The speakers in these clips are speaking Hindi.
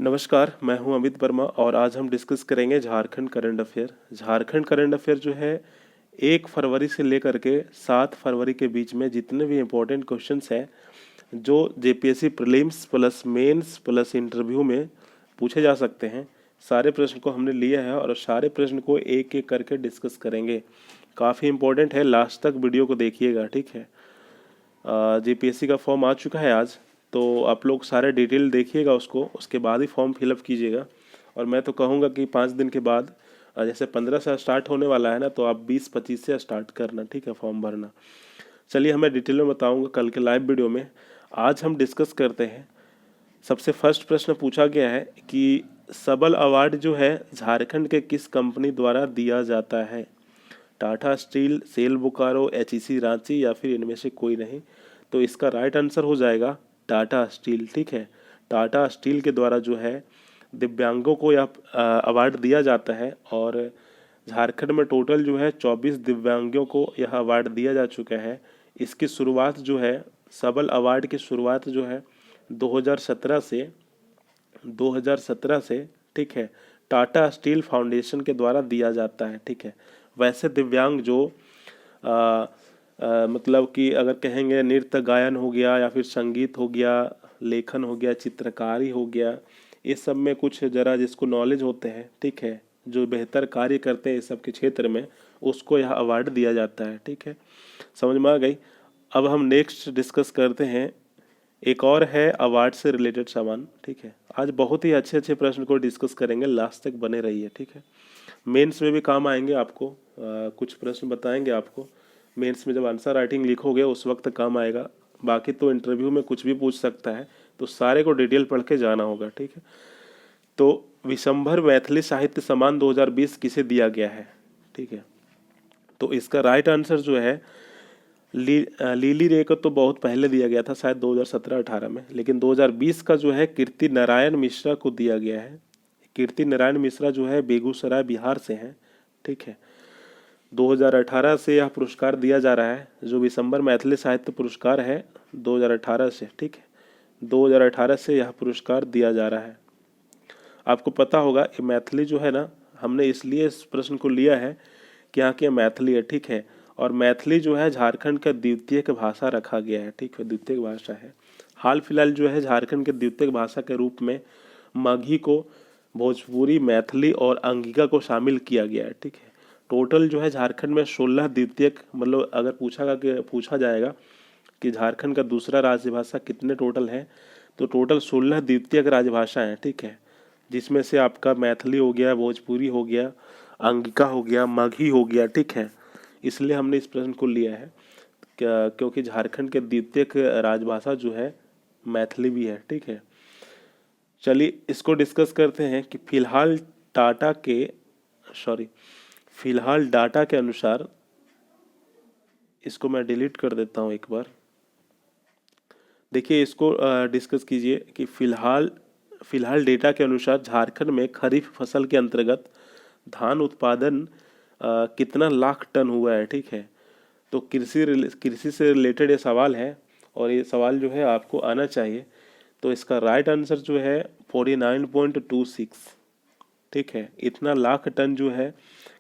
नमस्कार, मैं हूं अमित वर्मा और आज हम डिस्कस करेंगे Jharkhand current affair. Jharkhand current affair जो है 1 फरवरी से लेकर के 7 फरवरी के बीच में जितने भी इम्पोर्टेंट क्वेश्चंस हैं जो JPSC prelims plus mains plus interview में पूछे जा सकते हैं, सारे प्रश्न को हमने लिया है और सारे प्रश्न को एक एक करके डिस्कस करेंगे। काफ़ी इम्पोर्टेंट है, लास्ट तक वीडियो को देखिएगा, ठीक है। जेपीएससी का फॉर्म आ चुका है आज, तो आप लोग सारे डिटेल देखिएगा उसको, उसके बाद ही फॉर्म फिलअप कीजिएगा। और मैं तो कहूँगा कि 5 दिन के बाद, जैसे 15 से स्टार्ट होने वाला है ना, तो आप 20-25 से स्टार्ट करना, ठीक है, फॉर्म भरना। चलिए हमें डिटेल में बताऊँगा कल के लाइव वीडियो में। आज हम डिस्कस करते हैं। सबसे फर्स्ट प्रश्न पूछा गया है कि सबल अवार्ड जो है झारखंड के किस कंपनी द्वारा दिया जाता है? Tata Steel, SAIL Bokaro, HEC Ranchi या फिर इनमें से कोई नहीं। तो इसका राइट आंसर हो जाएगा टाटा स्टील, ठीक है। टाटा स्टील के द्वारा जो है दिव्यांगों को यह अवार्ड दिया जाता है और झारखंड में टोटल जो है 24 दिव्यांगों को यह अवार्ड दिया जा चुका है। इसकी शुरुआत जो है, सबल अवार्ड की शुरुआत जो है 2017 से, ठीक है, टाटा स्टील फाउंडेशन के द्वारा दिया जाता है, ठीक है। वैसे दिव्यांग जो मतलब कि अगर कहेंगे नृत्य गायन हो गया या फिर संगीत हो गया, लेखन हो गया, चित्रकारी हो गया, ये सब में कुछ ज़रा जिसको नॉलेज होते हैं, ठीक है, जो बेहतर कार्य करते हैं इस सब के क्षेत्र में, उसको यह अवार्ड दिया जाता है, ठीक है। समझ में आ गई। अब हम नेक्स्ट डिस्कस करते हैं, एक और है अवार्ड से रिलेटेड सामान, ठीक है। आज बहुत ही अच्छे अच्छे प्रश्न को डिस्कस करेंगे, लास्ट तक बने रहिए, ठीक है। मेंस में भी काम आएंगे आपको, कुछ प्रश्न बताएंगे आपको। मेंस में जब आंसर राइटिंग लिखोगे उस वक्त काम आएगा। बाकी तो इंटरव्यू में कुछ भी पूछ सकता है, तो सारे को डिटेल पढ़ के जाना होगा, ठीक है। तो विशंभर मैथिली साहित्य सम्मान 2020 किसे दिया गया है, ठीक है। तो इसका राइट आंसर जो है लीली रे को तो बहुत पहले दिया गया था, शायद 2017-18 में, लेकिन 2020 का जो है कीर्ति नारायण मिश्रा को दिया गया है। कीर्ति नारायण मिश्रा जो है बेगूसराय बिहार से हैं, ठीक है। 2018 से यह पुरस्कार दिया जा रहा है, जो विशंभर मैथिली साहित्य पुरस्कार है 2018 से, ठीक है। 2018 से यह पुरस्कार दिया जा रहा है। आपको पता होगा ये मैथिली जो है ना, हमने इसलिए इस प्रश्न को लिया है कि यहाँ की मैथिली है, ठीक है। और मैथिली जो है झारखंड का द्वितीयक भाषा रखा गया है, ठीक है, द्वितीयक भाषा है। हाल फिलहाल जो है झारखंड के द्वितीयक भाषा के रूप में मगही को, भोजपुरी, मैथिली और अंगिका को शामिल किया गया है, ठीक है। टोटल जो है झारखंड में 16 द्वितीयक, मतलब अगर पूछा जाएगा कि झारखंड का दूसरा राजभाषा कितने टोटल है, तो टोटल 16 द्वितीयक राजभाषा हैं, ठीक है। जिसमें से आपका मैथिली हो गया, भोजपुरी हो गया, अंगिका हो गया, मगही हो गया, ठीक है। इसलिए हमने इस प्रश्न को लिया है क्योंकि झारखंड के द्वितीयक राजभाषा जो है मैथिली भी है, ठीक है। चलिए इसको डिस्कस करते हैं कि फिलहाल डाटा के अनुसार, इसको मैं डिलीट कर देता हूँ एक बार। देखिए इसको डिस्कस कीजिए कि फिलहाल डेटा के अनुसार झारखंड में खरीफ फसल के अंतर्गत धान उत्पादन कितना लाख टन हुआ है, ठीक है। तो कृषि से रिलेटेड ये सवाल है और ये सवाल जो है आपको आना चाहिए। तो इसका राइट आंसर जो है 49.26, ठीक है। इतना लाख टन जो है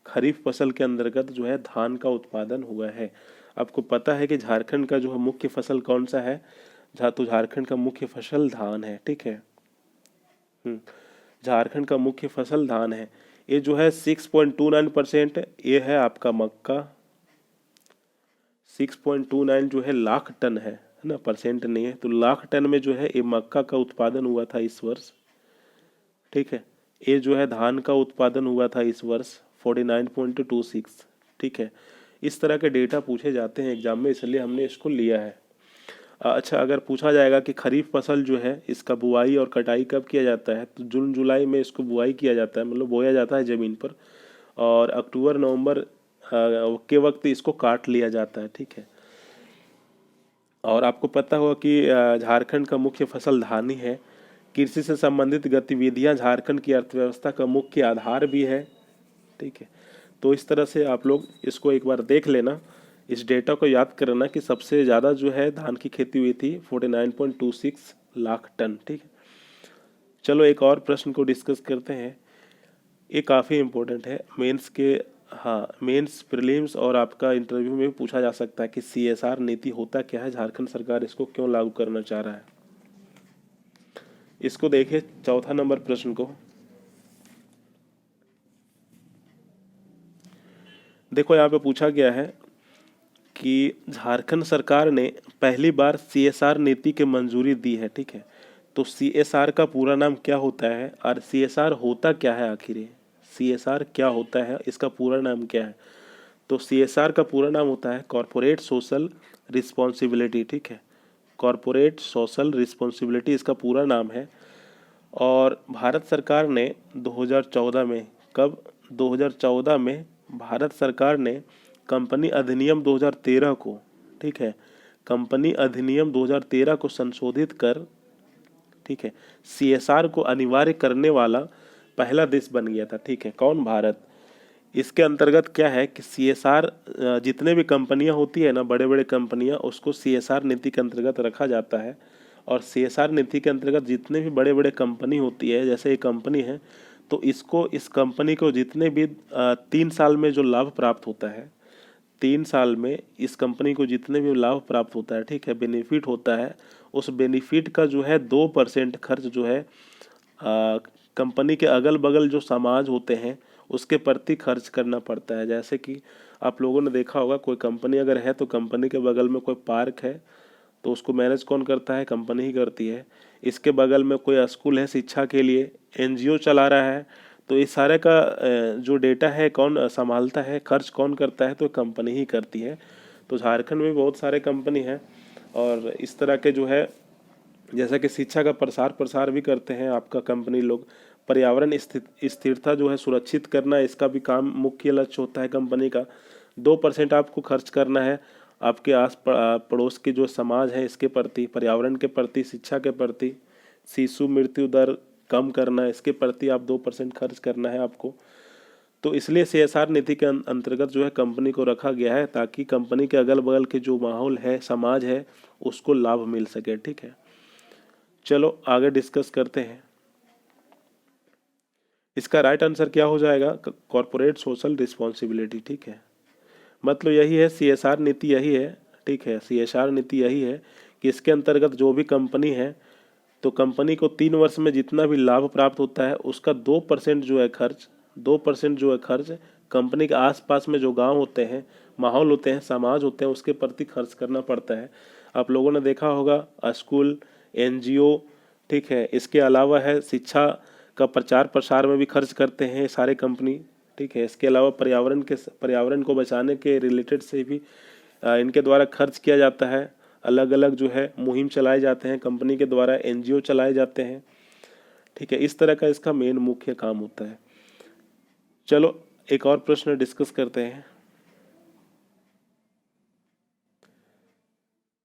खरीफ फसल के अंतर्गत जो है धान का उत्पादन हुआ है। आपको पता है कि झारखंड का जो है मुख्य फसल कौन सा है? तो झारखंड का मुख्य फसल धान है, ठीक है। झारखंड का मुख्य फसल धान है। ये जो है 6.29%, ये है आपका मक्का। 6.29 जो है लाख टन है ना, परसेंट नहीं है। तो लाख टन में जो है ये मक्का का उत्पादन हुआ था इस वर्ष, ठीक है। ये जो है धान का उत्पादन हुआ था इस वर्ष 49.26, ठीक है। इस तरह के डेटा पूछे जाते हैं एग्जाम में, इसलिए हमने इसको लिया है। अच्छा, अगर पूछा जाएगा कि खरीफ फसल जो है इसका बुआई और कटाई कब किया जाता है, तो जून जुलाई में इसको बुआई किया जाता है, मतलब बोया जाता है ज़मीन पर, और अक्टूबर नवंबर के वक्त इसको काट लिया जाता है, ठीक है। और आपको पता होगा कि झारखंड का मुख्य फसल धान ही है। कृषि से संबंधित गतिविधियां झारखंड की अर्थव्यवस्था का मुख्य आधार भी है, ठीक है। तो इस तरह से आप लोग इसको एक बार देख लेना, इस डेटा को याद करना कि सबसे ज़्यादा जो है धान की खेती हुई थी 49.26 लाख टन, ठीक है। चलो एक और प्रश्न को डिस्कस करते हैं। ये काफ़ी इम्पोर्टेंट है मेंस के, हाँ मेंस प्रीलिम्स और आपका इंटरव्यू में भी पूछा जा सकता है कि CSR नीति होता क्या है, झारखंड सरकार इसको क्यों लागू करना चाह रहा है। इसको देखिए चौथा नंबर प्रश्न को। देखो यहाँ पे पूछा गया है कि झारखंड सरकार ने पहली बार CSR नीति की मंजूरी दी है, ठीक है। तो CSR का पूरा नाम क्या होता है और CSR होता क्या है आखिर ये, CSR क्या होता है, इसका पूरा नाम क्या है। तो CSR का पूरा नाम होता है कॉरपोरेट सोशल रिस्पॉन्सिबिलिटी, ठीक है। कॉरपोरेट सोशल रिस्पॉन्सिबिलिटी इसका पूरा नाम है। और भारत सरकार ने 2014 में, कब, 2014 में भारत सरकार ने कंपनी अधिनियम 2013 को, ठीक है, कंपनी अधिनियम 2013 को संशोधित कर, ठीक है, CSR को अनिवार्य करने वाला पहला देश बन गया था, ठीक है। कौन? भारत। इसके अंतर्गत क्या है कि CSR जितने भी कंपनियां होती है ना, बड़े बड़े कंपनियां, उसको CSR नीति के अंतर्गत रखा जाता है। और CSR नीति के अंतर्गत जितने भी बड़े बड़े कंपनी होती है, जैसे ये कंपनी है, तो इसको, इस कंपनी को जितने भी 3 साल में जो लाभ प्राप्त होता है, 3 साल में इस कंपनी को जितने भी लाभ प्राप्त होता है, ठीक है, बेनिफिट होता है, उस बेनिफिट का जो है 2% खर्च जो है कंपनी के अगल बगल जो समाज होते हैं उसके प्रति खर्च करना पड़ता है। जैसे कि आप लोगों ने देखा होगा, कोई कंपनी अगर है तो कंपनी के बगल में कोई पार्क है तो उसको मैनेज कौन करता है? कंपनी ही करती है। इसके बगल में कोई स्कूल है शिक्षा के लिए, NGO चला रहा है, तो इस सारे का जो डेटा है कौन संभालता है, खर्च कौन करता है? तो कंपनी ही करती है। तो झारखंड में बहुत सारे कंपनी हैं और इस तरह के जो है, जैसा कि शिक्षा का प्रसार प्रसार भी करते हैं आपका कंपनी लोग। पर्यावरण स्थिरता जो है सुरक्षित करना, इसका भी काम मुख्य लक्ष्य होता है कंपनी का। 2% आपको खर्च करना है आपके पड़ोस के जो समाज है इसके प्रति, पर्यावरण के प्रति, शिक्षा के प्रति, शिशु मृत्यु दर कम करना, इसके प्रति आप 2% खर्च करना है आपको। तो इसलिए CSR नीति के अंतर्गत जो है कंपनी को रखा गया है, ताकि कंपनी के अगल बगल के जो माहौल है, समाज है, उसको लाभ मिल सके, ठीक है। चलो आगे डिस्कस करते हैं। इसका राइट आंसर क्या हो जाएगा? कॉरपोरेट सोशल रिस्पॉन्सिबिलिटी, ठीक है। मतलब यही है, CSR नीति यही है, ठीक है। CSR नीति यही है कि इसके अंतर्गत जो भी कंपनी है, तो कंपनी को 3 वर्ष में जितना भी लाभ प्राप्त होता है उसका 2% जो है खर्च, 2% जो है खर्च कंपनी के आसपास में जो गांव होते हैं, माहौल होते हैं, समाज होते हैं, उसके प्रति खर्च करना पड़ता है। आप लोगों ने देखा होगा स्कूल, NGO, ठीक है। इसके अलावा है शिक्षा का प्रचार प्रसार में भी खर्च करते हैं सारे कंपनी, ठीक है। इसके अलावा पर्यावरण को बचाने के रिलेटेड से भी इनके द्वारा खर्च किया जाता है। अलग अलग जो है मुहिम चलाए जाते हैं कंपनी के द्वारा, NGO चलाए जाते हैं, ठीक है। इस तरह का इसका मेन मुख्य काम होता है। चलो एक और प्रश्न डिस्कस करते हैं।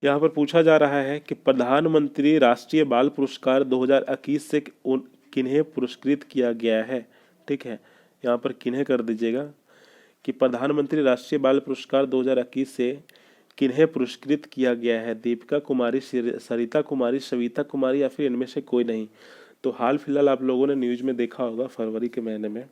यहाँ पर पूछा जा रहा है कि प्रधानमंत्री राष्ट्रीय बाल पुरस्कार 2021 से किन्हें पुरस्कृत किया गया है, ठीक है। यहाँ पर किन्हें कर दीजिएगा कि प्रधानमंत्री राष्ट्रीय बाल पुरस्कार 2021 से किन्हें पुरस्कृत किया गया है? दीपिका कुमारी, सरिता कुमारी, सविता कुमारी, या फिर इनमें से कोई नहीं। तो हाल फिलहाल आप लोगों ने न्यूज में देखा होगा फरवरी के महीने में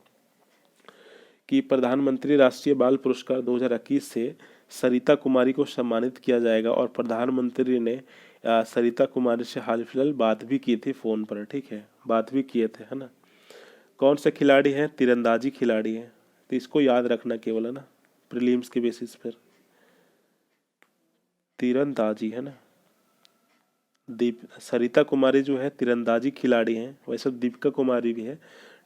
कि प्रधानमंत्री राष्ट्रीय बाल पुरस्कार 2021 से सरिता कुमारी को सम्मानित किया जाएगा। और प्रधानमंत्री ने सरिता कुमारी से हाल फिलहाल बात भी की थी फ़ोन पर, ठीक है, बात भी किए थे, है ना। कौन से खिलाड़ी हैं? तीरंदाजी खिलाड़ी हैं। तो इसको याद रखना केवल, है ना, प्रीलिम्स के बेसिस पर। तीरंदाजी, है ना। सरिता कुमारी जो है तीरंदाजी खिलाड़ी हैं, वैसे दीपिका कुमारी भी है,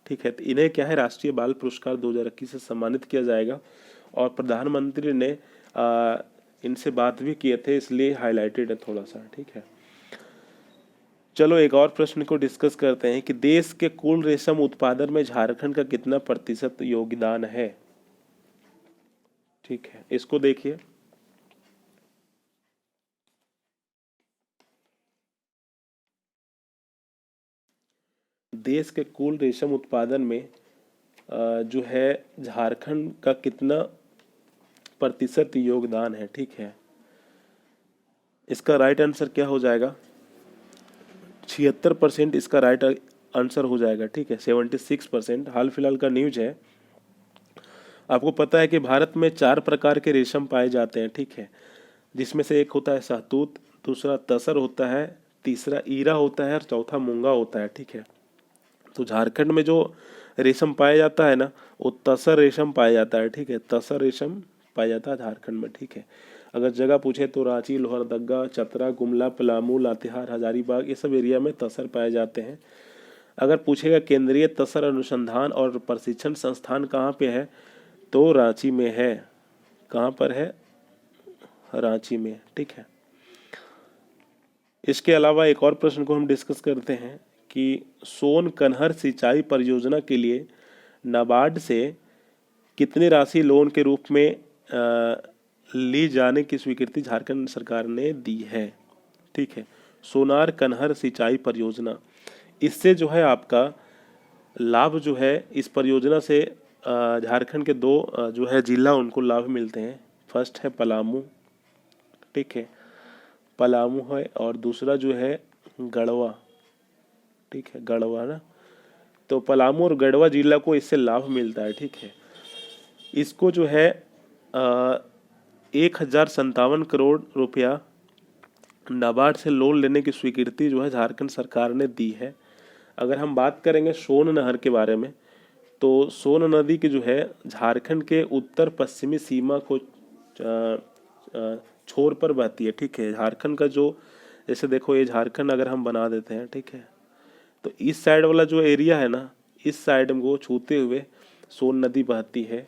ठीक है। तो इन्हें क्या है, राष्ट्रीय बाल पुरस्कार 2021 से सम्मानित किया जाएगा। और प्रधानमंत्री ने इनसे बात भी किए थे, इसलिए हाईलाइटेड है थोड़ा सा, ठीक है। चलो एक और प्रश्न को डिस्कस करते हैं कि देश के कुल रेशम उत्पादन में झारखंड का कितना प्रतिशत योगदान है, ठीक है। इसको देखिए, देश के कुल रेशम उत्पादन में जो है झारखंड का कितना प्रतिशत योगदान है, ठीक है। इसका राइट आंसर क्या हो जाएगा? 76% इसका राइट आंसर हो जाएगा, ठीक है। 76%। हाल फिलहाल का न्यूज है। आपको पता है कि भारत में 4 प्रकार के रेशम पाए जाते हैं, ठीक है, जिसमें से एक होता है शहतूत, दूसरा तसर होता है, तीसरा ईरा होता है और चौथा मूंगा होता है, ठीक है। तो झारखंड में जो रेशम पाया जाता है ना, वो तसर रेशम पाया जाता है, ठीक है। तसर रेशम पाया जाता है झारखंड में, ठीक है। अगर जगह पूछे तो रांची, लोहरदगा, चतरा, गुमला, पलामू, लातेहार, हजारीबाग, ये सब एरिया में तसर पाए जाते हैं। अगर पूछेगा केंद्रीय तसर अनुसंधान और प्रशिक्षण संस्थान कहाँ पे है, तो रांची में है। कहाँ पर है? रांची में, ठीक है। इसके अलावा एक और प्रश्न को हम डिस्कस करते हैं कि सोन कन्हर सिंचाई परियोजना के लिए नाबार्ड से कितनी राशि लोन के रूप में ली जाने की स्वीकृति झारखंड सरकार ने दी है, ठीक है। सोनार कन्हर सिंचाई परियोजना, इससे जो है आपका लाभ जो है इस परियोजना से झारखंड के 2 जो है जिला उनको लाभ मिलते हैं। फर्स्ट है पलामू, ठीक है, पलामू है, और दूसरा जो है गढ़वा, ठीक है, गढ़वा ना। तो पलामू और गढ़वा जिला को इससे लाभ मिलता है, ठीक है। इसको जो है 1057 करोड़ रुपया नाबार्ड से लोन लेने की स्वीकृति जो है झारखंड सरकार ने दी है। अगर हम बात करेंगे सोन नहर के बारे में, तो सोन नदी की जो है झारखंड के उत्तर पश्चिमी सीमा को छोर पर बहती है, ठीक है। झारखंड का जो, जैसे देखो ये झारखंड अगर हम बना देते हैं, ठीक है, तो इस साइड वाला जो एरिया है ना, इस साइड को छूते हुए सोन नदी बहती है,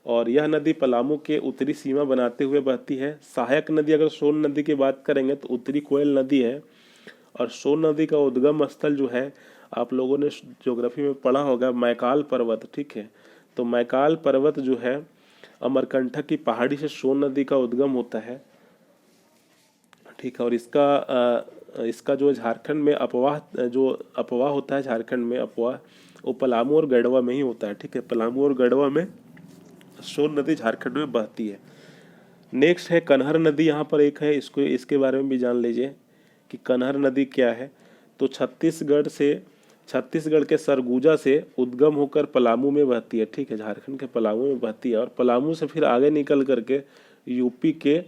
और यह नदी पलामू के उत्तरी सीमा बनाते हुए बहती है। सहायक नदी अगर सोन नदी की बात करेंगे तो उत्तरी कोयल नदी है, और सोन नदी का उद्गम स्थल जो है आप लोगों ने ज्योग्राफी में पढ़ा होगा, मैकाल पर्वत, ठीक है। तो मैकाल पर्वत जो है अमरकंटक की पहाड़ी से सोन नदी का उद्गम होता है, ठीक है। और इसका जो झारखंड में अपवाह होता है, झारखंड में अपवाह वो पलामू और गढ़वा में ही होता है, ठीक है। पलामू और गढ़वा में सोन नदी झारखंड में बहती है। नेक्स्ट है कन्हर नदी, यहाँ पर एक है, इसको इसके बारे में भी जान लीजिए कि कन्हर नदी क्या है। तो छत्तीसगढ़ के सरगुजा से उद्गम होकर पलामू में बहती है, ठीक है, झारखंड के पलामू में बहती है, और पलामू से फिर आगे निकल करके यूपी के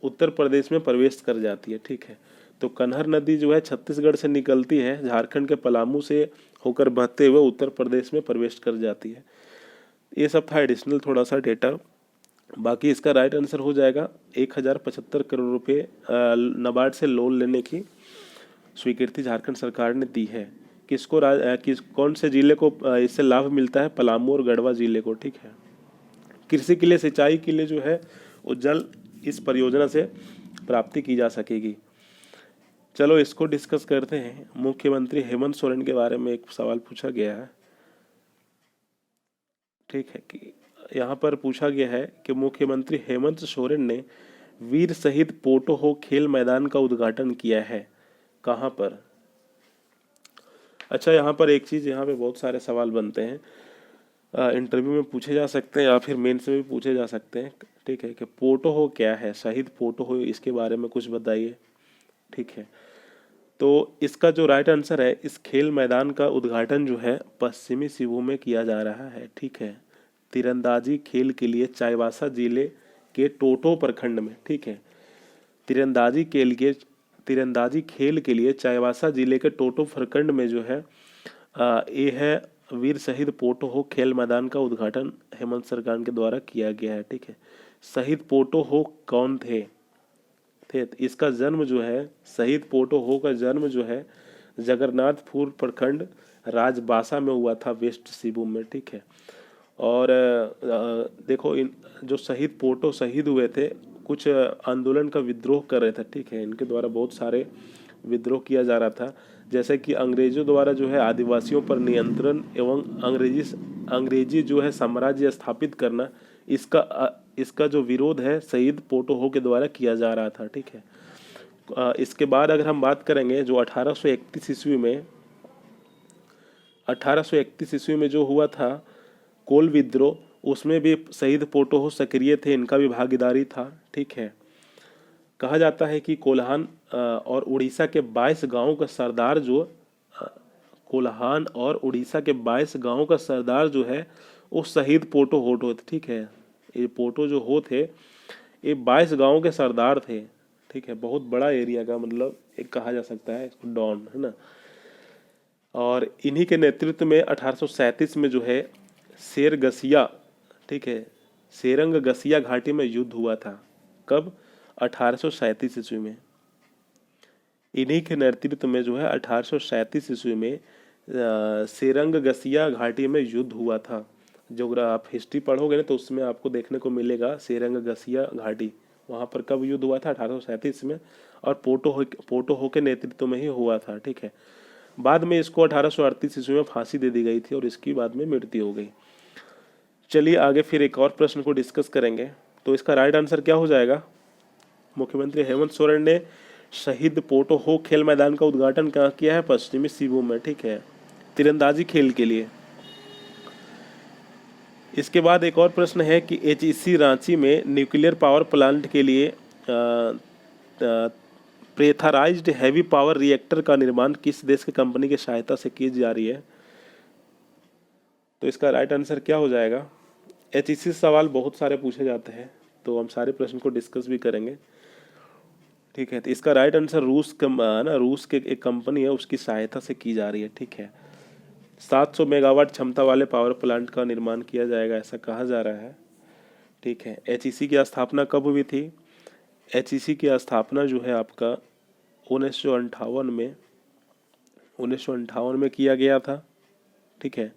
उत्तर प्रदेश में प्रवेश कर जाती है, ठीक है। तो कन्हर नदी जो है छत्तीसगढ़ से निकलती है, झारखंड के पलामू से होकर बहते हुए उत्तर प्रदेश में प्रवेश कर जाती है। ये सब था एडिशनल थोड़ा सा डेटा। बाकी इसका राइट आंसर हो जाएगा 1075 करोड़ रुपये नाबार्ड से लोन लेने की स्वीकृति झारखंड सरकार ने दी है। कौन से जिले को इससे लाभ मिलता है? पलामू और गढ़वा जिले को, ठीक है। कृषि के लिए, सिंचाई के लिए जो है वो जल इस परियोजना से प्राप्ति की जा सकेगी। चलो इसको डिस्कस करते हैं। मुख्यमंत्री हेमंत सोरेन के बारे में एक सवाल पूछा गया है, ठीक है, कि यहाँ पर पूछा गया है कि मुख्यमंत्री हेमंत सोरेन ने वीर शहीद पोटो हो खेल मैदान का उद्घाटन किया है, कहाँ पर? अच्छा, यहाँ पर एक चीज़, यहाँ पे बहुत सारे सवाल बनते हैं, इंटरव्यू में पूछे जा सकते हैं या फिर मेंस में भी पूछे जा सकते हैं, ठीक है, कि पोटो हो क्या है, शहीद पोटो हो, इसके बारे में कुछ बताइए, ठीक है। तो इसका जो राइट आंसर है, इस खेल मैदान का उद्घाटन जो है पश्चिमी सिंहभूम में किया जा रहा है, ठीक है। तीरंदाजी खेल के लिए चाईबासा जिले के टोटो प्रखंड में, ठीक है, तीरंदाजी खेल के लिए चाईबासा जिले के टोटो प्रखंड में जो है ये है वीर शहीद पोटो हो खेल मैदान का उद्घाटन हेमंत सरकार के द्वारा किया गया है, ठीक है। शहीद पोटो हो कौन थे? इसका जन्म जो है, शहीद पोटो हो का जन्म जो है जगन्नाथपुर प्रखंड राजबासा में हुआ था, वेस्ट सिंहभूम में, ठीक है। और देखो, इन जो शहीद पोटो शहीद हुए थे, कुछ आंदोलन का विद्रोह कर रहे थे, ठीक है। इनके द्वारा बहुत सारे विद्रोह किया जा रहा था, जैसे कि अंग्रेजों द्वारा जो है आदिवासियों पर नियंत्रण एवं अंग्रेजी जो है साम्राज्य स्थापित करना, इसका जो विरोध है शहीद पोटो हो के द्वारा किया जा रहा था, ठीक है। इसके बाद अगर हम बात करेंगे, जो 1831 ईस्वी में जो हुआ था कोल विद्रोह, उसमें भी शहीद पोटो हो सक्रिय थे, इनका भी भागीदारी था, ठीक है। कहा जाता है कि कोल्हान और उड़ीसा के 22 गांवों का सरदार जो कोल्हान और उड़ीसा के 22 गांवों का सरदार जो है वो शहीद पोटो होट होते, ठीक है। ये पोटो जो हो थे ये 22 गांवों के सरदार थे, ठीक है। बहुत बड़ा एरिया का मतलब एक कहा जा सकता है इसको डॉन, है ना। और इन्हीं के नेतृत्व में 1837 में जो है शेरगसिया, ठीक है, सेरंग गसिया घाटी में युद्ध हुआ था। कब? 1837 ईस्वी में। इन्हीं के नेतृत्व में जो है 1837 ईस्वी में सेरंग गसिया घाटी में युद्ध हुआ था। जो अगर आप हिस्ट्री पढ़ोगे ना तो उसमें आपको देखने को मिलेगा सेरंग गसिया घाटी, वहाँ पर कब युद्ध हुआ था? 1837 में, और पोटो हो के नेतृत्व में ही हुआ था, ठीक है। बाद में इसको 1838 ईस्वी में फांसी दे दी गई थी और इसकी बाद में मृत्यु हो गई। चलिए आगे फिर एक और प्रश्न को डिस्कस करेंगे। तो इसका राइट आंसर क्या हो जाएगा? मुख्यमंत्री हेमंत सोरेन ने शहीद पोटो हो खेल मैदान का उद्घाटन कहाँ किया है? पश्चिमी सिंहभूम में, ठीक है, तीरंदाजी खेल के लिए। इसके बाद एक और प्रश्न है कि एचईसी रांची में न्यूक्लियर पावर प्लांट के लिए प्रेशराइज्ड हैवी पावर रिएक्टर का निर्माण किस देश की कंपनी की सहायता से की जा रही है? तो इसका राइट आंसर क्या हो जाएगा? एचईसी सवाल बहुत सारे पूछे जाते हैं तो हम सारे प्रश्न को डिस्कस भी करेंगे, ठीक है। तो इसका राइट आंसर रूस के एक कंपनी है उसकी सहायता से की जा रही है, ठीक है। 700 मेगावाट क्षमता वाले पावर प्लांट का निर्माण किया जाएगा ऐसा कहा जा रहा है, ठीक है। एचईसी की स्थापना कब हुई थी? एचईसी की स्थापना जो है आपका 1958 में किया गया था, ठीक है।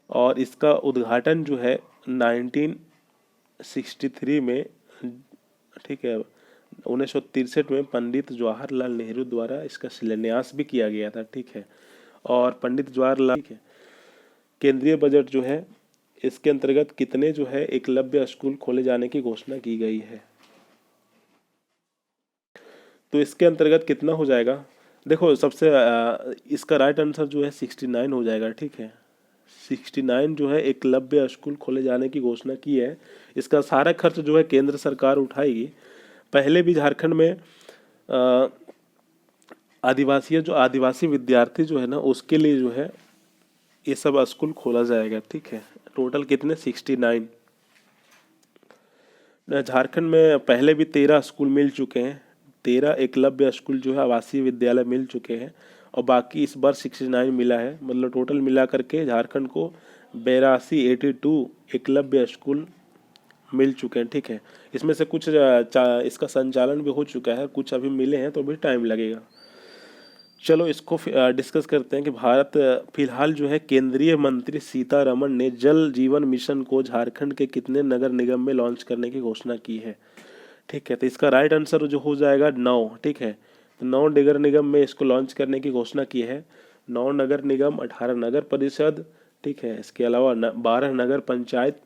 और इसका उद्घाटन जो है 1963 में, ठीक है, 1963 में पंडित जवाहरलाल नेहरू द्वारा इसका शिलान्यास भी किया गया था, ठीक है। और पंडित जवाहरलाल, ठीक है, केंद्रीय बजट जो है इसके अंतर्गत कितने जो है एकलव्य स्कूल खोले जाने की घोषणा की गई है? तो इसके अंतर्गत कितना हो जाएगा? देखो सबसे इसका राइट आंसर जो है 69 हो जाएगा, ठीक है। 69 जो है एकलव्य स्कूल खोले जाने की घोषणा की है। इसका सारा खर्च जो है केंद्र सरकार उठाएगी। पहले भी झारखंड में आदिवासी विद्यार्थी जो है ना उसके लिए जो है ये सब स्कूल खोला जाएगा, ठीक है। टोटल कितने? 69। झारखंड में पहले भी 13 स्कूल मिल चुके हैं, 13 एकलव्य स्कूल जो है आवासीय विद्यालय मिल चुके हैं और बाकी इस बार 69 मिला है। मतलब टोटल मिला करके झारखंड को 82 एकलव्य स्कूल मिल चुके हैं, ठीक है। इसमें से कुछ इसका संचालन भी हो चुका है, कुछ अभी मिले हैं तो भी टाइम लगेगा। चलो इसको डिस्कस करते हैं कि भारत फिलहाल जो है केंद्रीय मंत्री सीतारमण ने जल जीवन मिशन को झारखंड के कितने नगर निगम में लॉन्च करने की घोषणा की है, ठीक है। तो इसका राइट आंसर जो हो जाएगा 9, ठीक है। तो 9 नगर निगम में इसको लॉन्च करने की घोषणा की है। 9 नगर निगम, 18 नगर परिषद, ठीक है। इसके अलावा 12 नगर पंचायत,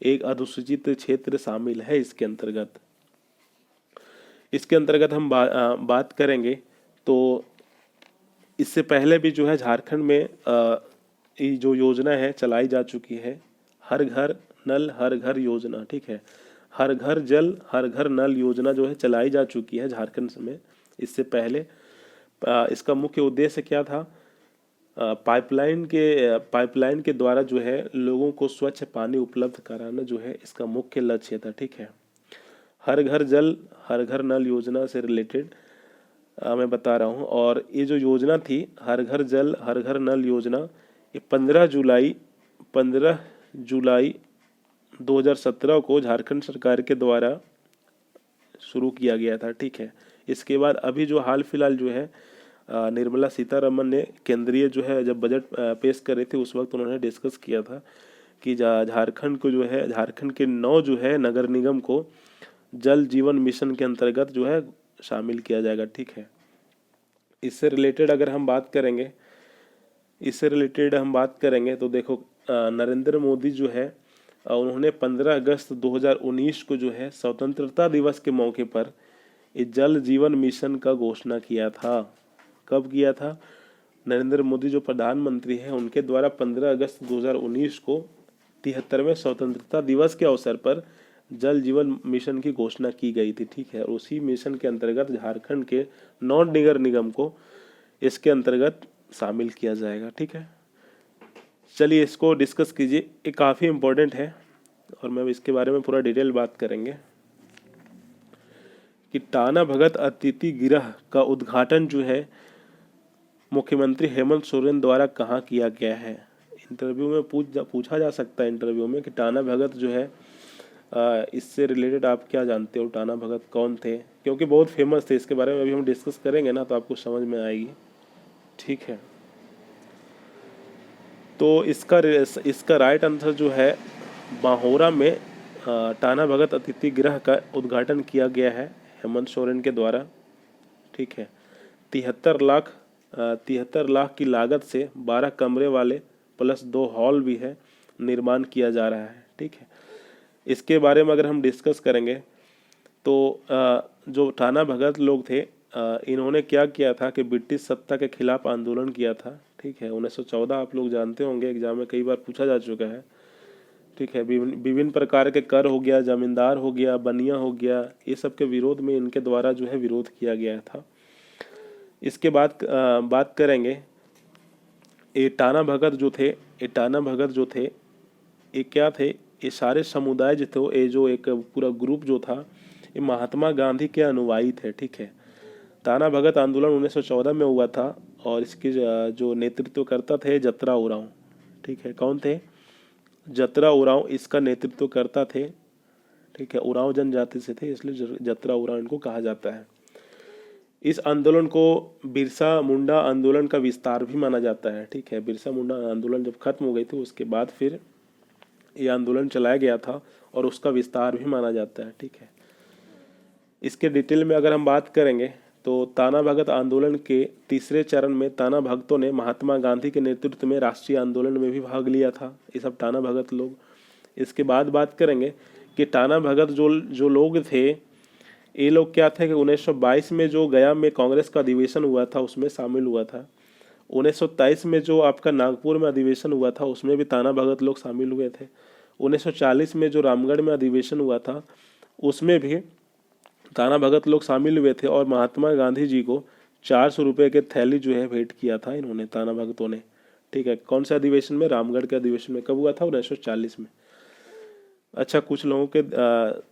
एक अनुसूचित क्षेत्र शामिल है इसके अंतर्गत। इसके अंतर्गत हम बात करेंगे तो इससे पहले भी जो है झारखंड में ये जो योजना है चलाई जा चुकी है, हर घर नल हर घर योजना, ठीक है। हर घर जल हर घर नल योजना जो है चलाई जा चुकी है झारखंड में। इससे पहले इसका मुख्य उद्देश्य क्या था? पाइपलाइन के द्वारा जो है लोगों को स्वच्छ पानी उपलब्ध कराना जो है इसका मुख्य लक्ष्य था, ठीक है। हर घर जल हर घर नल योजना से रिलेटेड मैं बता रहा हूँ। और ये जो योजना थी हर घर जल हर घर नल योजना, ये 15 जुलाई 2017 को झारखंड सरकार के द्वारा शुरू किया गया था, ठीक है। इसके बाद अभी जो हाल फिलहाल जो है निर्मला सीतारमण ने केंद्रीय जो है जब बजट पेश कर रही थी उस वक्त उन्होंने डिस्कस किया था कि झारखंड को जो है झारखंड के 9 जो है नगर निगम को जल जीवन मिशन के अंतर्गत जो है शामिल किया जाएगा, ठीक है। इससे रिलेटेड अगर हम बात करेंगे तो देखो नरेंद्र मोदी जो है उन्होंने 15 अगस्त 2019 को जो है स्वतंत्रता दिवस के मौके पर इस जल जीवन मिशन का घोषणा किया था। कब किया था? नरेंद्र मोदी जो प्रधानमंत्री हैं उनके द्वारा 15 अगस्त 2019 को 73वें स्वतंत्रता दिवस के अवसर पर जल जीवन मिशन की घोषणा की गई थी, ठीक है। और उसी मिशन के अंतर्गत झारखंड के 9 नगर निगम को इसके अंतर्गत शामिल किया जाएगा। ठीक है, चलिए इसको डिस्कस कीजिए, ये काफ़ी इम्पोर्टेंट है और मैं इसके बारे में पूरा डिटेल बात करेंगे कि टाना भगत अतिथि गृह का उद्घाटन जो है मुख्यमंत्री हेमंत सोरेन द्वारा कहाँ किया गया है। इंटरव्यू में पूछा जा सकता है इंटरव्यू में कि टाना भगत जो है इससे रिलेटेड आप क्या जानते हो, टाना भगत कौन थे, क्योंकि बहुत फेमस थे। इसके बारे में अभी हम डिस्कस करेंगे ना तो आपको समझ में आएगी। ठीक है, तो इसका राइट आंसर जो है बाहोरा में टाना भगत अतिथि गृह का उद्घाटन किया गया है हेमंत सोरेन के द्वारा। ठीक है, 73 लाख की लागत से 12 कमरे वाले प्लस 2 हॉल भी है निर्माण किया जा रहा है। ठीक है, इसके बारे में अगर हम डिस्कस करेंगे तो जो टाना भगत लोग थे इन्होंने क्या किया था कि ब्रिटिश सत्ता के खिलाफ आंदोलन किया था। ठीक है, 1914 आप लोग जानते होंगे, एग्जाम में कई बार पूछा जा चुका है। ठीक है, विभिन्न प्रकार के कर हो गया, जमींदार हो गया, बनिया हो गया, ये सब के विरोध में इनके द्वारा जो है विरोध किया गया था। इसके बाद बात करेंगे ये टाना भगत जो थे ये क्या थे, ये सारे समुदाय जो थे, ये जो एक पूरा ग्रुप जो था ये महात्मा गांधी के अनुयायी थे। ठीक है, टाना भगत आंदोलन 1914 में हुआ था और इसके जो नेतृत्व करता थे जतरा उरांव। ठीक है, कौन थे, जतरा उरांव इसका नेतृत्व करता थे। ठीक है, उरांव जनजाति से थे इसलिए जतरा उरांव इनको कहा जाता है। इस आंदोलन को बिरसा मुंडा आंदोलन का विस्तार भी माना जाता है। ठीक है, बिरसा मुंडा आंदोलन जब खत्म हो गई थी उसके बाद फिर ये आंदोलन चलाया गया था और उसका विस्तार भी माना जाता है। ठीक है, इसके डिटेल में अगर हम बात करेंगे तो टाना भगत आंदोलन के तीसरे चरण में टाना भगतों ने महात्मा गांधी के नेतृत्व में राष्ट्रीय आंदोलन में भी भाग लिया था, ये सब टाना भगत लोग। इसके बाद बात करेंगे कि टाना भगत जो लोग थे ये लोग क्या थे कि 1922 में जो गया में कांग्रेस का अधिवेशन हुआ था उसमें शामिल हुआ था। 1923 में जो आपका नागपुर में अधिवेशन हुआ था उसमें भी टाना भगत लोग शामिल हुए थे। 1940 में जो रामगढ़ में अधिवेशन हुआ था उसमें भी टाना भगत लोग शामिल हुए थे और महात्मा गांधी जी को 400 रुपये के थैली जो है भेंट किया था इन्होंने, टाना भगतों ने। ठीक है, कौन से अधिवेशन में, रामगढ़ के अधिवेशन में। कब हुआ था, 1940 में। अच्छा, कुछ लोगों के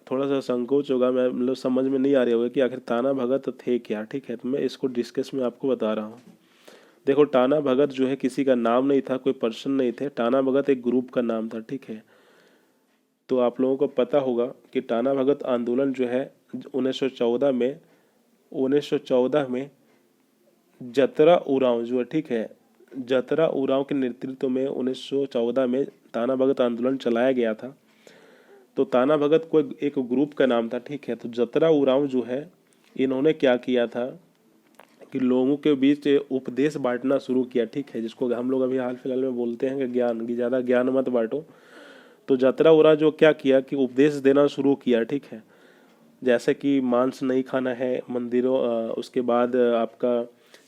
थोड़ा सा संकोच होगा, मैं मतलब समझ में नहीं आ रही होगा कि आखिर टाना भगत थे क्या। ठीक है, तो मैं इसको डिस्कस में आपको बता रहा हूँ। देखो, टाना भगत जो है किसी का नाम नहीं था, कोई पर्सन नहीं थे, टाना भगत एक ग्रुप का नाम था। ठीक है, तो आप लोगों को पता होगा कि टाना भगत आंदोलन जो है 1914 में जतरा उरांव जो है, ठीक है, जतरा उरांव के नेतृत्व में 1914 में टाना भगत आंदोलन चलाया गया था। तो टाना भगत को एक ग्रुप का नाम था। ठीक है, तो जतरा उरांव जो है इन्होंने क्या किया था कि लोगों के बीच उपदेश बांटना शुरू किया। ठीक है, जिसको हम लोग अभी हाल फिलहाल में बोलते हैं कि ज्ञान की, ज़्यादा ज्ञान मत बांटो। तो जतरा उरांव जो क्या किया कि उपदेश देना शुरू किया। ठीक है, जैसे कि मांस नहीं खाना है मंदिरों, उसके बाद आपका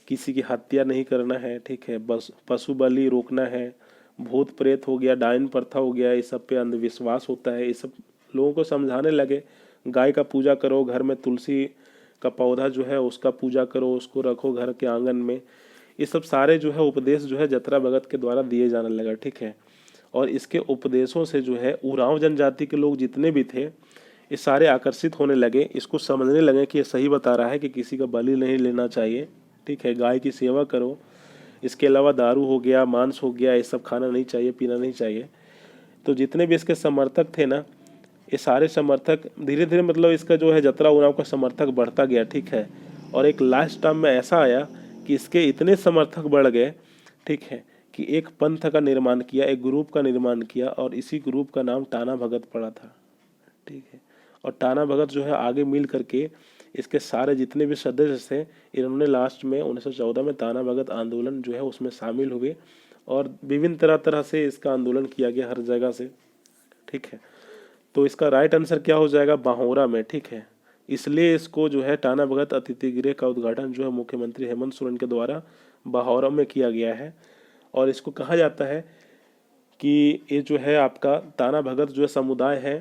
किसी की हत्या नहीं करना है। ठीक है, बस पशु बलि रोकना है, भूत प्रेत हो गया, डायन प्रथा हो गया, इस सब पे अंधविश्वास होता है, ये सब लोगों को समझाने लगे। गाय का पूजा करो, घर में तुलसी का पौधा जो है उसका पूजा करो, उसको रखो घर के आंगन में। ये सब सारे जो है उपदेश जो है जतरा भगत के द्वारा दिए जाने लगा। ठीक है, और इसके उपदेशों से जो है उरांव जनजाति के लोग जितने भी थे ये सारे आकर्षित होने लगे, इसको समझने लगे कि ये सही बता रहा है कि किसी का बलि नहीं लेना चाहिए। ठीक है, गाय की सेवा करो, इसके अलावा दारू हो गया, मांस हो गया, ये सब खाना नहीं चाहिए, पीना नहीं चाहिए। तो जितने भी इसके समर्थक थे ना, ये सारे समर्थक धीरे धीरे मतलब इसका जो है जतरा उरांव का समर्थक बढ़ता गया। ठीक है, और एक लास्ट टाइम में ऐसा आया कि इसके इतने समर्थक बढ़ गए, ठीक है, कि एक पंथ का निर्माण किया, एक ग्रुप का निर्माण किया और इसी ग्रुप का नाम टाना भगत पड़ा था। ठीक है, और टाना भगत जो है आगे मिल करके इसके सारे जितने भी सदस्य थे इन्होंने लास्ट में 1914 में टाना भगत आंदोलन जो है उसमें शामिल हुए और विभिन्न तरह तरह से इसका आंदोलन किया गया हर जगह से। ठीक है, तो इसका राइट आंसर क्या हो जाएगा, बाहोरा में। ठीक है, इसलिए इसको जो है टाना भगत अतिथि गृह का उद्घाटन जो है मुख्यमंत्री हेमंत सोरेन के द्वारा बाहोरा में किया गया है। और इसको कहा जाता है कि ये जो है आपका टाना भगत जो है समुदाय है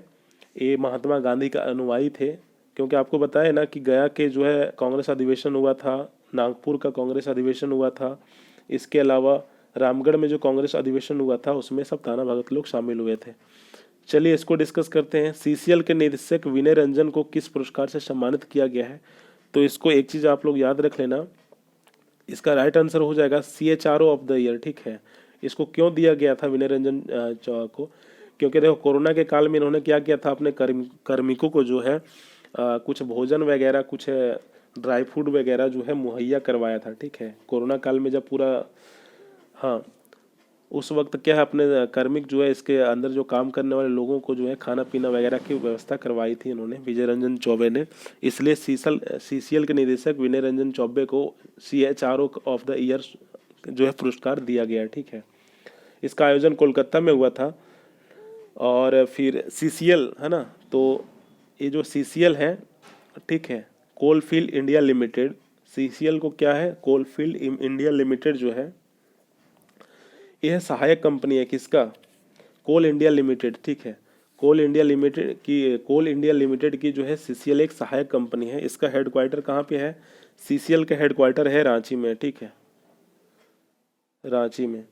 ये महात्मा गांधी का अनुयायी थे, क्योंकि आपको बताया ना कि गया के जो है कांग्रेस अधिवेशन हुआ था नागपुर का कांग्रेस अधिवेशन हुआ था। इसके अलावा रामगढ़ में जो कांग्रेस अधिवेशन हुआ था उसमें सब ताना भगत लोग शामिल हुए थे। चलिए इसको डिस्कस करते हैं। सीसीएल के निदेशक विनय रंजन को किस पुरस्कार से सम्मानित किया गया है? तो इसको एक चीज़ आप लोग याद रख लेना, इसका राइट आंसर हो जाएगा CHRO ऑफ द ईयर। ठीक है, इसको क्यों दिया गया था विनय रंजन को? क्योंकि देखो कोरोना के काल में इन्होंने क्या किया था, अपने कार्मिकों को जो है कुछ भोजन वगैरह, कुछ ड्राई फ्रूट वगैरह जो है मुहैया करवाया था। ठीक है, कोरोना काल में जब पूरा, हाँ, उस वक्त क्या है, अपने कार्मिक जो है इसके अंदर जो काम करने वाले लोगों को जो है खाना पीना वगैरह की व्यवस्था करवाई थी इन्होंने, विजय रंजन चौबे ने। इसलिए सीसीएल के निदेशक विनय रंजन चौबे को CHRO ऑफ द ईयर जो है पुरस्कार दिया गया। ठीक है, इसका आयोजन कोलकाता में हुआ था। और फिर CCL है ना, तो ये जो CCL है, ठीक है, कोलफील्ड इंडिया लिमिटेड, CCL को क्या है, कोलफील्ड इंडिया लिमिटेड जो है यह सहायक कंपनी है किसका, कोल इंडिया लिमिटेड। ठीक है, कोल इंडिया लिमिटेड की जो है CCL एक सहायक कंपनी है। इसका हेडक्वार्टर कहाँ पे है? CCL का हेडक्वार्टर है रांची में। ठीक है, रांची में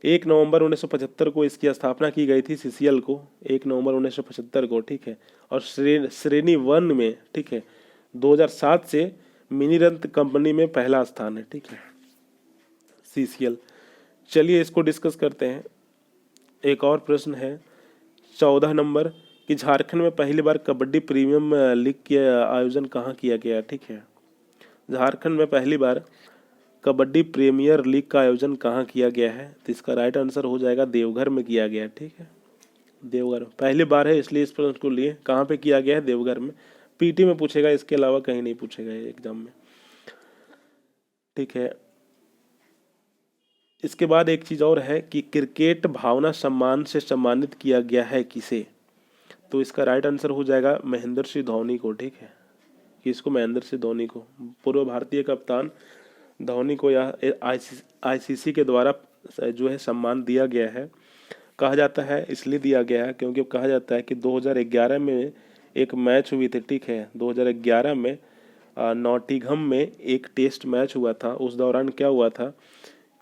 1 नवंबर 1975 को इसकी स्थापना की गई थी। CCL को 1 नवंबर 1975 को। ठीक है, और श्रेणी 1 में, ठीक है, 2007 से मिनीरत्न कंपनी में पहला स्थान है। ठीक है, CCL। चलिए इसको डिस्कस करते हैं। एक और प्रश्न है 14 नंबर कि झारखंड में पहली बार कबड्डी प्रीमियम लीग का आयोजन कहाँ किया गया? ठीक है, झारखंड में पहली बार कबड्डी प्रीमियर लीग का आयोजन कहाँ किया गया है? तो इसका राइट आंसर हो जाएगा देवघर में किया गया। ठीक है, देवघर पहली बार है, इसलिए इस प्रश्न को लिए कहाँ पे किया गया है? देवघर में। पीटी में पूछेगा, इसके अलावा कहीं नहीं पूछेगा एग्जाम में। ठीक है, इसके बाद एक चीज़ और है कि क्रिकेट भावना सम्मान से सम्मानित किया गया है किसे? तो इसका राइट आंसर हो जाएगा महेंद्र सिंह धोनी को। ठीक है, किसको? महेंद्र सिंह धोनी को। पूर्व भारतीय कप्तान धोनी को यह ICC के द्वारा जो है सम्मान दिया गया है। कहा जाता है, इसलिए दिया गया है क्योंकि कहा जाता है कि 2011 में एक मैच हुई थी। ठीक है, 2011 में नॉटिंघम में एक टेस्ट मैच हुआ था। उस दौरान क्या हुआ था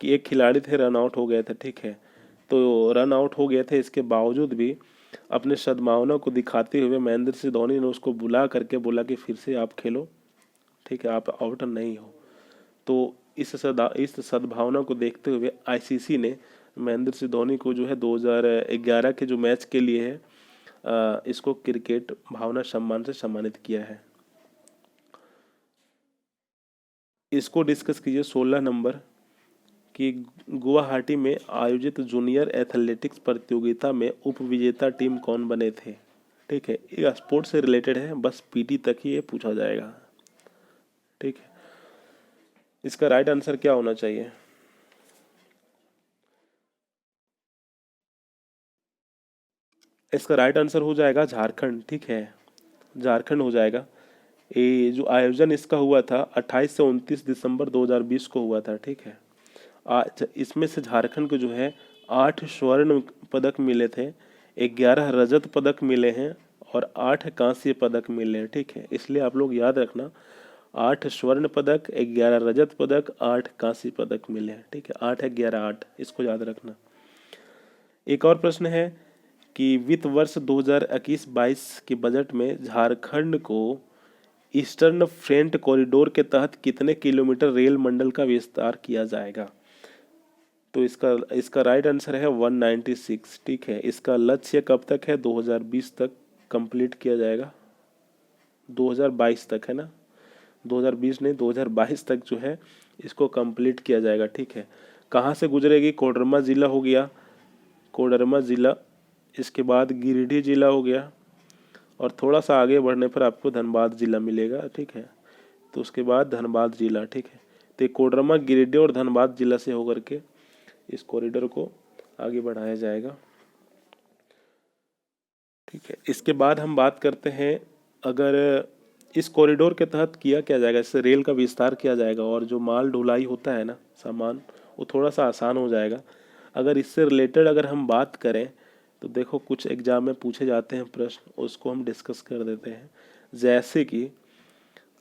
कि एक खिलाड़ी थे, रन आउट हो गए थे। ठीक है, तो रन आउट हो गए थे, इसके बावजूद भी अपने सद्भावना को दिखाते हुए महेंद्र सिंह धोनी ने उसको बुला करके बोला कि फिर से आप खेलो। ठीक है, आप आउट नहीं हो। तो इस सद्भावना को देखते हुए ICC ने महेंद्र सिंह धोनी को जो है 2011 के जो मैच के लिए है इसको क्रिकेट भावना सम्मान से सम्मानित किया है। इसको डिस्कस कीजिए 16 नंबर कि गुवाहाटी में आयोजित जूनियर एथलेटिक्स प्रतियोगिता में उप विजेता टीम कौन बने थे? ठीक है, ये स्पोर्ट्स से रिलेटेड है, बस पीटी तक ही ये पूछा जाएगा। ठीक है, इसका राइट आंसर क्या होना चाहिए? इसका राइट आंसर हो जाएगा झारखंड। ठीक है, झारखंड हो जाएगा। ये जो आयोजन इसका हुआ था 28 से 29 दिसंबर 2020 को हुआ था। ठीक है, आज इसमें से झारखंड को जो है 8 स्वर्ण पदक मिले थे, 11 रजत पदक मिले हैं और 8 कांस्य पदक मिले हैं। ठीक है, इसलिए आप लोग याद रखना 8 स्वर्ण पदक, 11 रजत पदक, 8 कांस्य पदक मिले हैं। ठीक है, 8 11 8, इसको याद रखना। एक और प्रश्न है कि वित्त वर्ष 2021-22 के बजट में झारखंड को ईस्टर्न फ्रेंट कॉरिडोर के तहत कितने किलोमीटर रेल मंडल का विस्तार किया जाएगा? तो इसका राइट आंसर है 196। ठीक है, इसका लक्ष्य कब तक है? 2020 तक कंप्लीट किया जाएगा। 2022 तक है ना, 2020 नहीं, 2022 तक जो है इसको कंप्लीट किया जाएगा। ठीक है, कहाँ से गुजरेगी? कोडरमा ज़िला हो गया, कोडरमा ज़िला, इसके बाद गिरिडीह ज़िला हो गया और थोड़ा सा आगे बढ़ने पर आपको धनबाद ज़िला मिलेगा। ठीक है, तो उसके बाद धनबाद ज़िला। ठीक है, तो कोडरमा, गिरिडीह और धनबाद ज़िला से होकर के इस कॉरिडोर को आगे बढ़ाया जाएगा। ठीक है, इसके बाद हम बात करते हैं, अगर इस कॉरिडोर के तहत किया क्या जाएगा, इससे रेल का विस्तार किया जाएगा और जो माल ढुलाई होता है ना, सामान, वो थोड़ा सा आसान हो जाएगा। अगर इससे रिलेटेड अगर हम बात करें तो देखो कुछ एग्जाम में पूछे जाते हैं प्रश्न, उसको हम डिस्कस कर देते हैं। जैसे कि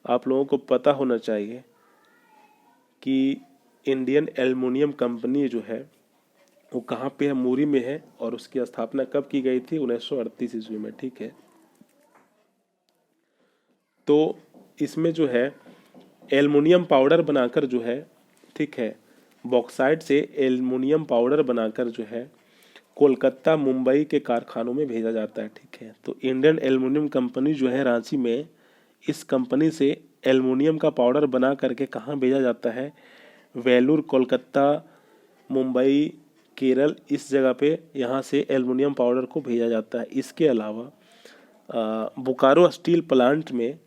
आप लोगों को पता होना चाहिए कि इंडियन एल्युमिनियम कंपनी जो है वो कहाँ पे है, मुरी में है, और उसकी स्थापना कब की गई थी, 1938 ईस्वी में। ठीक है, तो इसमें जो है एल्युमिनियम पाउडर बनाकर जो है, ठीक है, बॉक्साइट से एल्युमिनियम पाउडर बनाकर जो है कोलकाता मुंबई के कारखानों में भेजा जाता है। ठीक है, तो इंडियन एल्युमिनियम कंपनी जो है रांची में, इस कंपनी से एल्युमिनियम का पाउडर बना करके कहाँ भेजा जाता है, वेलूर, कोलकाता, मुंबई, केरल, इस जगह पे यहाँ से एल्युमिनियम पाउडर को भेजा जाता है। इसके अलावा बोकारो स्टील प्लांट में,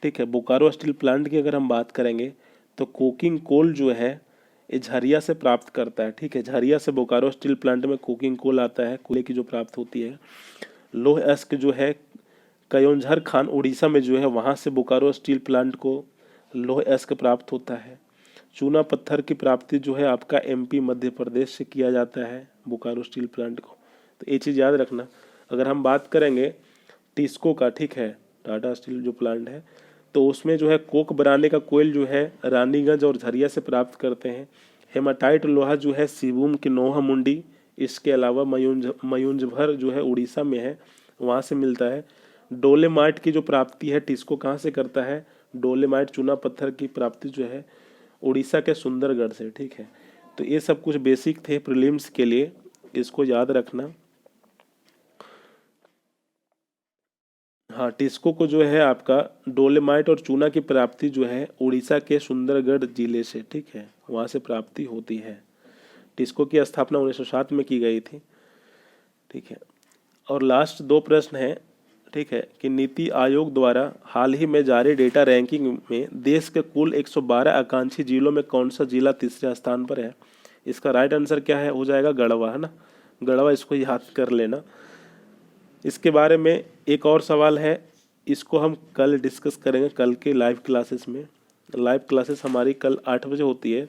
ठीक है, बोकारो स्टील प्लांट की अगर हम बात करेंगे तो कोकिंग कोल जो है ये झरिया से प्राप्त करता है। ठीक है, झरिया से बोकारो स्टील प्लांट में कोकिंग कोल आता है, कोयले की जो प्राप्त होती है। लोह अयस्क जो है कयोंझर खान उड़ीसा में जो है, वहाँ से बोकारो स्टील प्लांट को लोह अयस्क प्राप्त होता है। चूना पत्थर की प्राप्ति जो है आपका एमपी मध्य प्रदेश से किया जाता है बोकारो स्टील प्लांट को। तो ये चीज़ याद रखना। अगर हम बात करेंगे टिस्को का, ठीक है, टाटा स्टील जो प्लांट है, तो उसमें जो है कोक बनाने का कोयल जो है रानीगंज और झरिया से प्राप्त करते हैं। हेमाटाइट लोहा जो है सिबूम की नोहा मुंडी, इसके अलावा मयूंजभर जो है उड़ीसा में है, वहाँ से मिलता है। डोलेमाइट की जो प्राप्ति है टिस्को कहाँ से करता है, डोलेमाइट चूना पत्थर की प्राप्ति जो है उड़ीसा के सुंदरगढ़ से। ठीक है, तो ये सब कुछ बेसिक थे प्रीलिम्स के लिए, इसको याद रखना। हाँ, टिस्को को जो है आपका डोलेमाइट और चूना की प्राप्ति जो है उड़ीसा के सुंदरगढ़ जिले से, ठीक है, वहाँ से प्राप्ति होती है। टिस्को की स्थापना 1907 में की गई थी। ठीक है, और लास्ट दो प्रश्न हैं, ठीक है, कि नीति आयोग द्वारा हाल ही में जारी डेटा रैंकिंग में देश के कुल 112 आकांक्षी जिलों में कौन सा जिला तीसरे स्थान पर है। इसका राइट आंसर क्या है, हो जाएगा गढ़वा, है ना, गढ़वा, इसको याद कर लेना। इसके बारे में एक और सवाल है, इसको हम कल डिस्कस करेंगे, कल के लाइव क्लासेस में। लाइव क्लासेस हमारी कल 8 बजे होती है,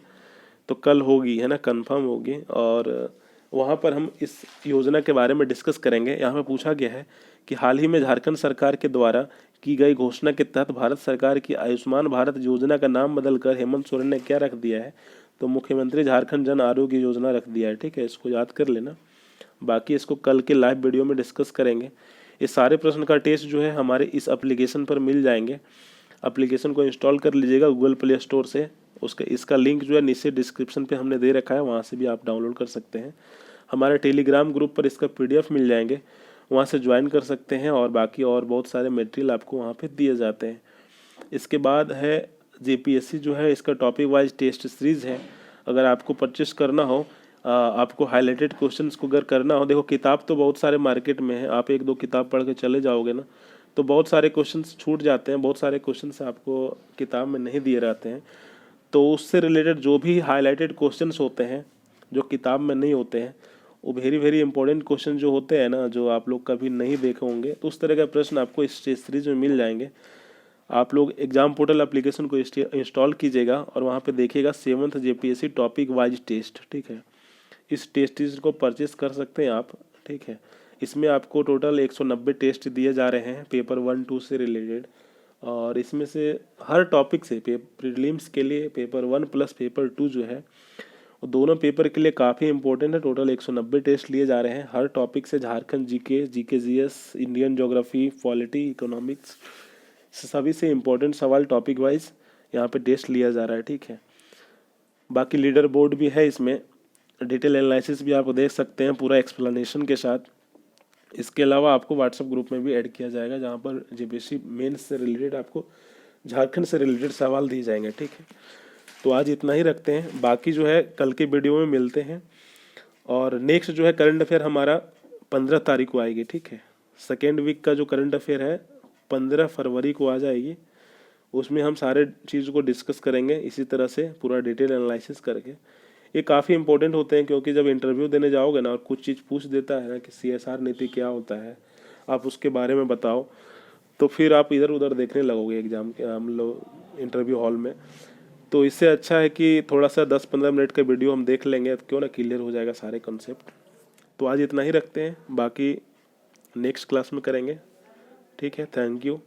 तो कल होगी, है ना, कंफर्म होगी, और वहाँ पर हम इस योजना के बारे में डिस्कस करेंगे। यहाँ पे पूछा गया है कि हाल ही में झारखंड सरकार के द्वारा की गई घोषणा के तहत भारत सरकार की आयुष्मान भारत योजना का नाम बदलकर हेमंत सोरेन ने क्या रख दिया है, तो मुख्यमंत्री झारखंड जन आरोग्य योजना रख दिया है। ठीक है, इसको याद कर लेना। बाकी इसको कल के लाइव वीडियो में डिस्कस करेंगे। ये सारे प्रश्न का टेस्ट जो है हमारे इस एप्लीकेशन पर मिल जाएंगे। एप्लीकेशन को इंस्टॉल कर लीजिएगा गूगल प्ले स्टोर से, उसका इसका लिंक जो है नीचे डिस्क्रिप्शन पे हमने दे रखा है, वहाँ से भी आप डाउनलोड कर सकते हैं। हमारे टेलीग्राम ग्रुप पर इसका PDF मिल जाएंगे, वहाँ से ज्वाइन कर सकते हैं, और बाकी और बहुत सारे मटेरियल आपको वहाँ पे दिए जाते हैं। इसके बाद है JPSC जो है, इसका टॉपिक वाइज टेस्ट सीरीज़ है। अगर आपको परचेस करना हो, आपको हाईलाइटेड क्वेश्चंस को अगर करना हो, देखो किताब तो बहुत सारे मार्केट में है, आप एक दो किताब पढ़ के चले जाओगे ना, तो बहुत सारे क्वेश्चंस छूट जाते हैं, बहुत सारे क्वेश्चंस आपको किताब में नहीं दिए रहते हैं। तो उससे रिलेटेड जो भी हाईलाइटेड क्वेश्चंस होते हैं जो किताब में नहीं होते हैं, वो वेरी वेरी इंपॉर्टेंट क्वेश्चन जो होते हैं ना, जो आप लोग कभी नहीं देखे होंगे, तो उस तरह का प्रश्न आपको इस टेस्ट सीरीज में मिल जाएंगे। आप लोग एग्जाम पोर्टल एप्लीकेशन को इंस्टॉल कीजिएगा और वहाँ पे देखिएगा 7th JPSC topic wise test. ठीक है, इस टेस्ट सीरीज को परचेस कर सकते हैं आप। ठीक है, इसमें आपको टोटल 190 टेस्ट दिए जा रहे हैं पेपर 1-2 से रिलेटेड, और इसमें से हर टॉपिक से प्रीलिम्स के लिए पेपर 1 प्लस पेपर 2 जो है वो दोनों पेपर के लिए काफ़ी इंपॉर्टेंट है। टोटल 190 टेस्ट लिए जा रहे हैं हर टॉपिक से, Jharkhand GK, GS, Indian geography, polity, economics, सभी से इम्पोर्टेंट सवाल टॉपिक वाइज यहाँ पे टेस्ट लिया जा रहा है। ठीक है, बाकी लीडर बोर्ड भी है, इसमें डिटेल एनालिसिस भी आप देख सकते हैं पूरा एक्सप्लेनेशन के साथ। इसके अलावा आपको व्हाट्सएप ग्रुप में भी ऐड किया जाएगा, जहाँ पर JPSC मेंस से रिलेटेड आपको झारखंड से रिलेटेड सवाल दिए जाएंगे। ठीक है, तो आज इतना ही रखते हैं, बाकी जो है कल के वीडियो में मिलते हैं। और नेक्स्ट जो है करंट अफेयर हमारा 15 तारीख को आएगी। ठीक है, सेकेंड वीक का जो करंट अफेयर है 15 फरवरी को आ जाएगी, उसमें हम सारे चीज़ को डिस्कस करेंगे इसी तरह से पूरा डिटेल एनालिसिस करके। ये काफ़ी इंपॉर्टेंट होते हैं, क्योंकि जब इंटरव्यू देने जाओगे ना और कुछ चीज़ पूछ देता है ना कि CSR नीति क्या होता है, आप उसके बारे में बताओ, तो फिर आप इधर उधर देखने लगोगे एग्जाम के, हम लोग इंटरव्यू हॉल में। तो इससे अच्छा है कि थोड़ा सा 10-15 मिनट का वीडियो हम देख लेंगे, तो क्यों ना क्लियर हो जाएगा सारे कॉन्सेप्ट। तो आज इतना ही रखते हैं, बाकी नेक्स्ट क्लास में करेंगे। ठीक है, थैंक यू।